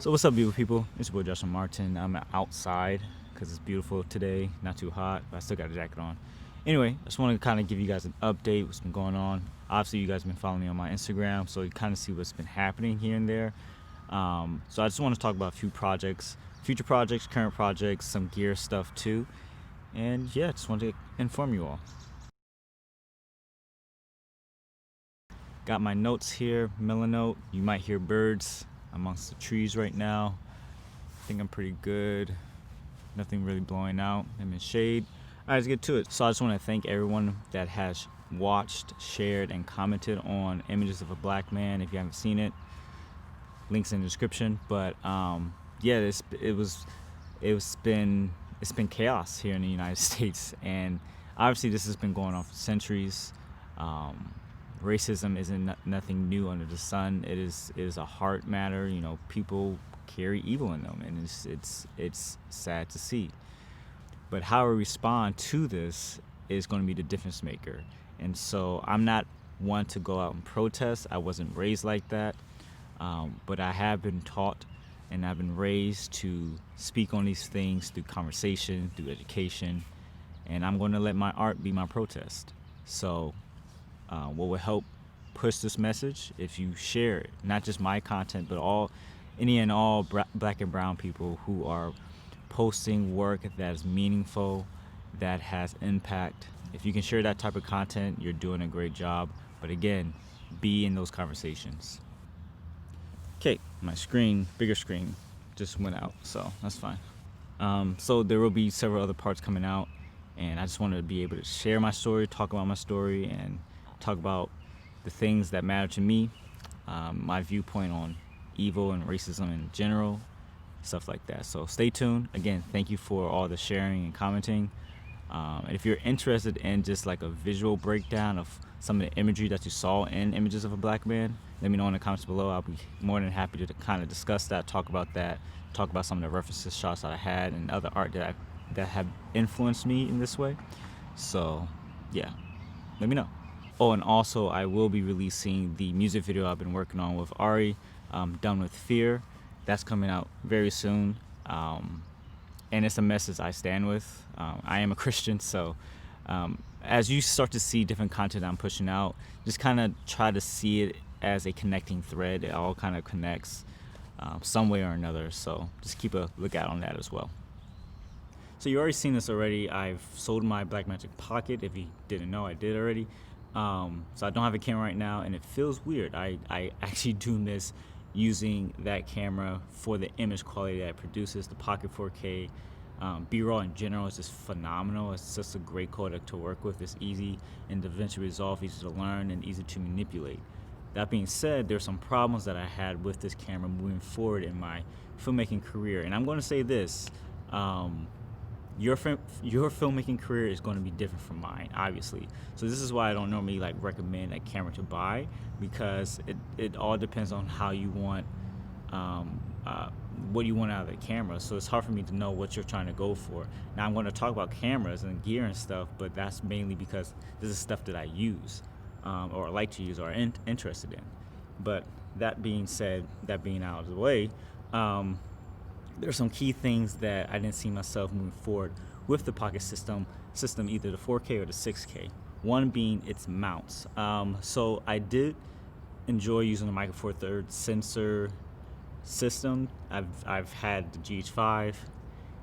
So what's up, beautiful people? It's your boy Joshua Martin. I'm outside because it's beautiful today, not too hot, but I still got a jacket on. Anyway, I just wanted to kind of give you guys an update, what's been going on. Obviously, you guys have been following me on my Instagram, so you kind of see what's been happening here and there. So I just want to talk about a few projects, future projects, current projects, some gear stuff too. And yeah, just wanted to inform you all. Got my notes here, Milanote. You might hear birds amongst the trees right now. I think I'm pretty good. Nothing really blowing out. I'm in shade. All right, let's get to it. So I just want to thank everyone that has watched, shared, and commented on Images of a Black Man. If you haven't seen it, links in the description. But yeah, it's been chaos here in the United States, and obviously this has been going on for centuries. Racism isn't nothing new under the sun. It is a heart matter. You know, people carry evil in them, and it's sad to see. But how we respond to this is going to be the difference maker. And so I'm not one to go out and protest. I wasn't raised like that, but I have been taught and I've been raised to speak on these things through conversation, through education, and I'm going to let my art be my protest. So what will help push this message if you share it, not just my content, but any and all black and brown people who are posting work that is meaningful, that has impact. If you can share that type of content, you're doing a great job. But again, be in those conversations. Okay, my screen, bigger screen, just went out, so that's fine. So there will be several other parts coming out, and I just wanted to be able to share my story, talk about my story, and talk about the things that matter to me, my viewpoint on evil and racism in general, stuff like that. So stay tuned. Again, thank you for all the sharing and commenting. And if you're interested in just like a visual breakdown of some of the imagery that you saw in Images of a Black Man, let me know in the comments below. I'll be more than happy to kind of discuss that, talk about some of the references, shots that I had, and other art that have influenced me in this way. So yeah, let me know. Oh, and also I will be releasing the music video I've been working on with Ari, Done With Fear. That's coming out very soon. And it's a message I stand with. I am a Christian, so as you start to see different content I'm pushing out, just kind of try to see it as a connecting thread. It all kind of connects some way or another, so just keep a lookout on that as well. So you already seen this already. I've sold my Blackmagic Pocket. If you didn't know, I did already. So I don't have a camera right now, and it feels weird. I actually do miss using that camera for the image quality that it produces. The Pocket 4K, BRAW in general is just phenomenal. It's just a great codec to work with. It's easy in DaVinci Resolve, easy to learn, and easy to manipulate. That being said, there's some problems that I had with this camera moving forward in my filmmaking career, and I'm going to say this. Your filmmaking career is going to be different from mine, obviously. So this is why I don't normally like recommend a camera to buy, because it all depends on how you want, what you want out of the camera. So it's hard for me to know what you're trying to go for. Now I'm going to talk about cameras and gear and stuff, but that's mainly because this is stuff that I use, or like to use, or interested in. But that being said, that being out of the way, there's some key things that I didn't see myself moving forward with the Pocket system, either the 4K or the 6K. One being its mounts. So I did enjoy using the Micro Four Thirds sensor system. I've had the GH5,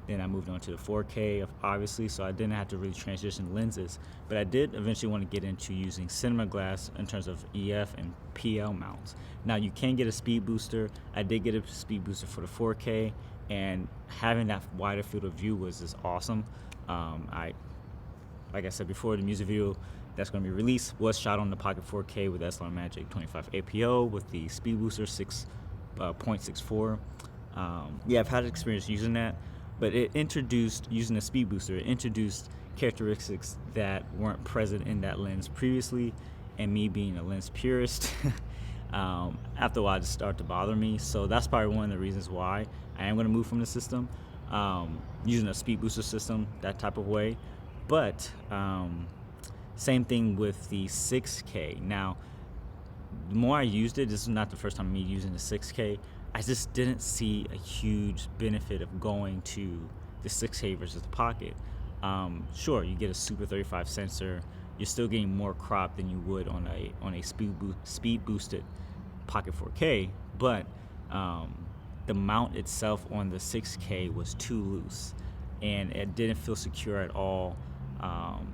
then I moved on to the 4K, obviously, so I didn't have to really transition lenses. But I did eventually want to get into using cinema glass in terms of EF and PL mounts. Now you can get a speed booster. I did get a speed booster for the 4K, and having that wider field of view was just awesome. Like I said before, the music video that's going to be released was shot on the Pocket 4K with Blackmagic 25 APO with the speed booster 6.64. Yeah, I've had experience using that, but it introduced, using the speed booster, it introduced characteristics that weren't present in that lens previously, and me being a lens purist, after a while it just started to bother me. So that's probably one of the reasons why I am going to move from the system, using a speed booster system, that type of way. But same thing with the 6K. Now, the more I used it, this is not the first time me using the 6K, I just didn't see a huge benefit of going to the 6K versus the Pocket. Sure, you get a Super 35 sensor. You're still getting more crop than you would on a speed boosted Pocket 4K, but the mount itself on the 6K was too loose, and it didn't feel secure at all.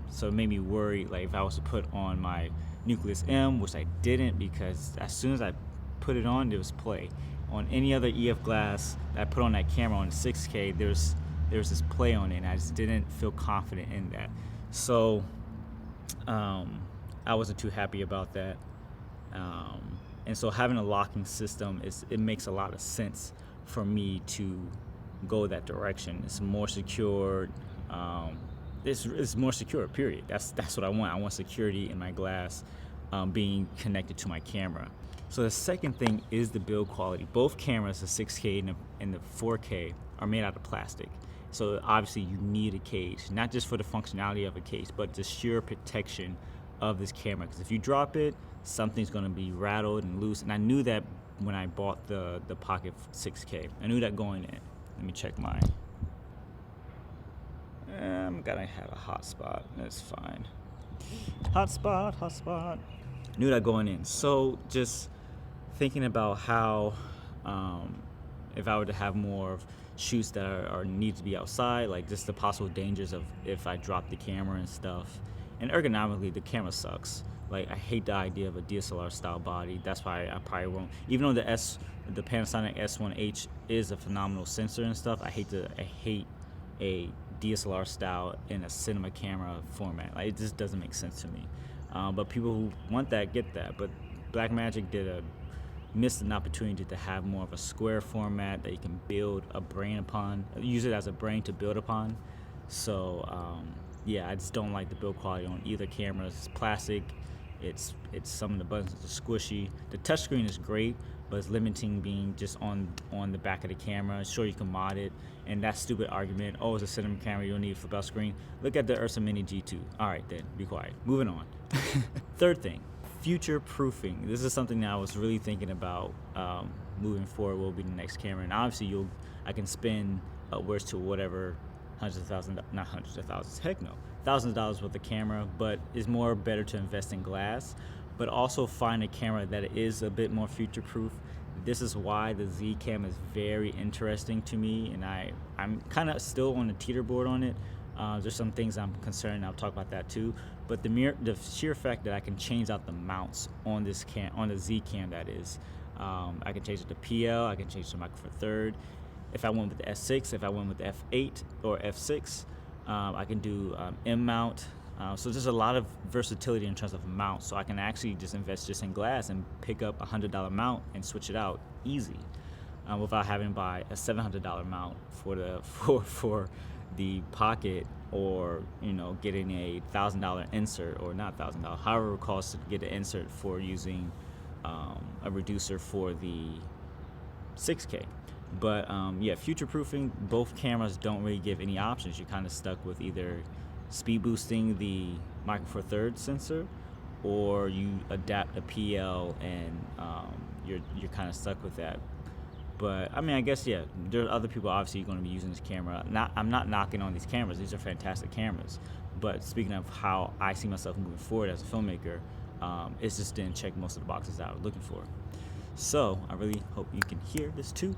So it made me worry, like if I was to put on my Nucleus M, which I didn't, because as soon as I put it on, there was play. On any other EF glass that I put on that camera on the 6K, there's this play on it, and I just didn't feel confident in that. So I wasn't too happy about that. And so having a locking system, it makes a lot of sense for me to go that direction. It's more secure. It's more secure, period. That's what I want. I want security in my glass being connected to my camera. So the second thing is the build quality. Both cameras, the 6K and the 4K, are made out of plastic. So obviously you need a cage, not just for the functionality of a case, but the sheer protection of this camera. Because if you drop it, something's going to be rattled and loose. And I knew that when I bought the Pocket 6K. I knew that going in. Let me check mine. I'm gonna have a hotspot. That's fine. Hotspot. Knew that going in. So just thinking about how, if I were to have more of shoots that are need to be outside, like just the possible dangers of if I drop the camera and stuff. And ergonomically, the camera sucks. Like, I hate the idea of a DSLR style body. That's why I probably won't. Even though the Panasonic S1H is a phenomenal sensor and stuff, I hate a DSLR style in a cinema camera format. Like, it just doesn't make sense to me. But people who want that get that. But Blackmagic missed an opportunity to have more of a square format that you can build a brain upon, use it as a brain to build upon. So yeah, I just don't like the build quality on either camera. It's plastic. It's some of the buttons are squishy. The touchscreen is great, but it's limiting being just on the back of the camera. Sure, you can mod it, and that stupid argument, oh, it's a cinema camera, you don't need a flip out screen. Look at the Ursa Mini G2. All right, then, be quiet. Moving on. Third thing, future proofing. This is something that I was really thinking about moving forward. Will be the next camera, and obviously I can spend upwards to whatever hundreds of thousands, not hundreds of thousands, heck no, thousands of dollars worth of camera, but it's more better to invest in glass, but also find a camera that is a bit more future-proof. This is why the Z Cam is very interesting to me, and I'm kind of still on the teeter board on it. There's some things I'm concerned. I'll talk about that too. But the sheer fact that I can change out the mounts on this on the Z Cam, that is, I can change it to PL. I can change it to Micro Four Third. If I went with the S6, if I went with the F8 or F6, I can do M mount. So there's a lot of versatility in terms of mount. So I can actually just invest just in glass and pick up a $100 mount and switch it out easy, without having to buy a $700 mount for the Pocket, or getting a $1,000 insert, or not $1,000, however it costs to get an insert for using a reducer for the 6K. But yeah, future proofing. Both cameras don't really give any options. You're kind of stuck with either speed boosting the Micro Four Third sensor, or you adapt a PL, and you're kind of stuck with that. But I mean, I guess, yeah, there are other people obviously going to be using this camera. I'm not knocking on these cameras. These are fantastic cameras. But speaking of how I see myself moving forward as a filmmaker, it just didn't check most of the boxes that I was looking for. So I really hope you can hear this too.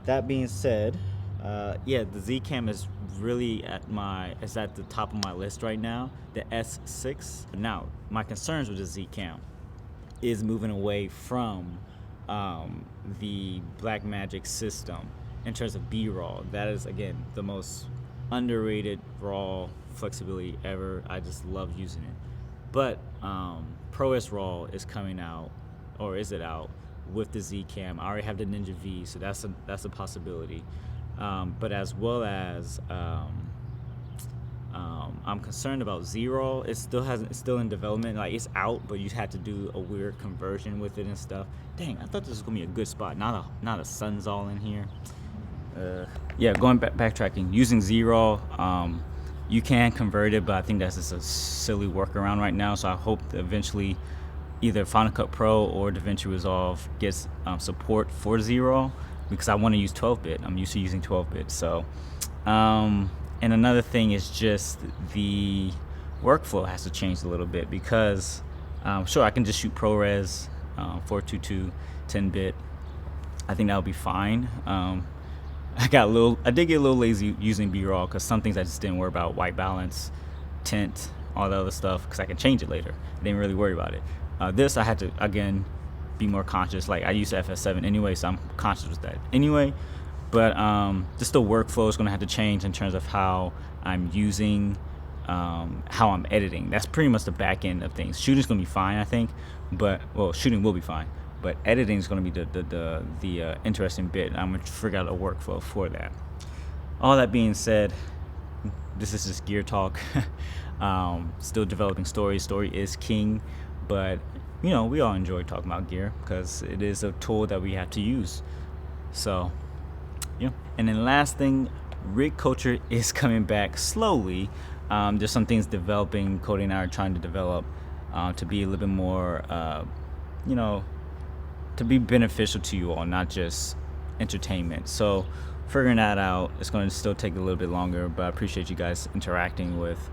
That being said, yeah, the Z Cam is really at the top of my list right now. The S6. Now, my concerns with the Z Cam is moving away from the Blackmagic system in terms of BRAW. That is, again, the most underrated RAW flexibility ever. I just love using it. But ProS RAW is coming out, or is it out, with the Z Cam. I already have the Ninja V, so that's a possibility. But as well as I'm concerned about Z-RAW. It's still in development. Like, it's out, but you had to do a weird conversion with it and stuff. Dang, I thought this was gonna be a good spot. Not a sun's all in here. Yeah, backtracking. Using Z-RAW, you can convert it, but I think that's just a silly workaround right now. So I hope that eventually either Final Cut Pro or DaVinci Resolve gets support for Z-RAW. because I want to use 12-bit. I'm used to using 12-bit. So, and another thing is just the workflow has to change a little bit, because sure, I can just shoot ProRes 422 10-bit. I think that would be fine. I did get a little lazy using BRAW, because some things I just didn't worry about: white balance, tint, all the other stuff, because I can change it later. I didn't really worry about it. This I had to, again, be more conscious. Like, I use FS7 anyway, so I'm conscious with that anyway. But just the workflow is going to have to change in terms of how I'm using, how I'm editing. That's pretty much the back end of things. Shooting's going to be fine, I think, but, well, shooting will be fine, but editing is going to be the interesting bit. I'm going to figure out a workflow for that. All that being said, this is just gear talk. Still developing stories. Story is king, but we all enjoy talking about gear because it is a tool that we have to use. So, and then last thing, rig culture is coming back slowly. There's some things developing. Cody and I are trying to develop to be a little bit more, to be beneficial to you all, not just entertainment. So figuring that out, it's going to still take a little bit longer, but I appreciate you guys interacting with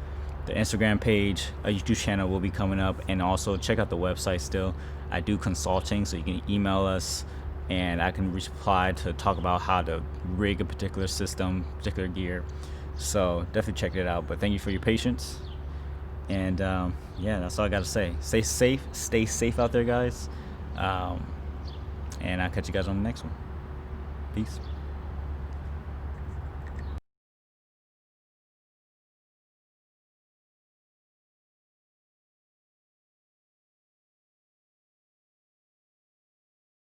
the Instagram page. A YouTube channel will be coming up, and also check out the website still. I do consulting, so you can email us and I can reply to talk about how to rig a particular system, particular gear. So definitely check it out. But thank you for your patience, and that's all I got to say. Stay safe out there, guys, and I'll catch you guys on the next one. Peace.